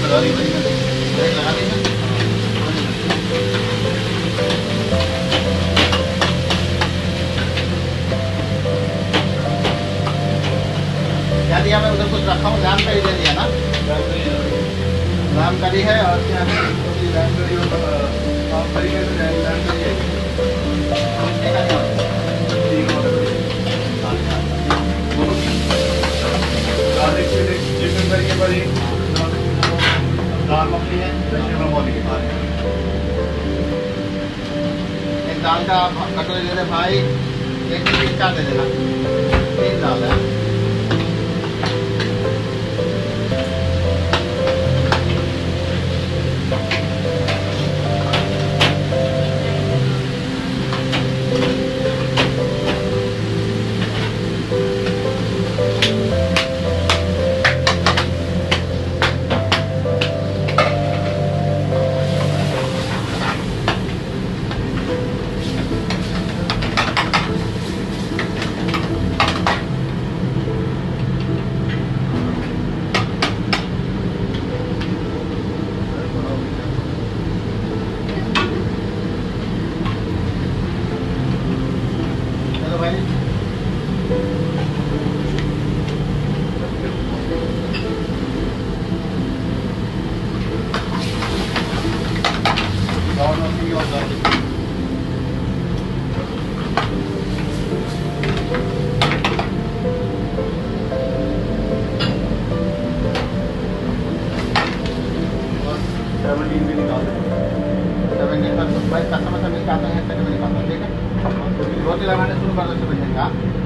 लगा दी भाई, लगा दी ना। क्या दिया मैं उधर कुछ रखा हूँ, लैम करी दे दिया ना, लैम करी है और क्या है, लैम करी और करी है तो लैम करी है। गार्लिक चिकन करी है बड़ी, दाल मखनी है, एक दाल का कटोरी दे दे भाई, एक पीस चाट दे देना, 3 दाल है। रोटी लगाने शुरू कर दो,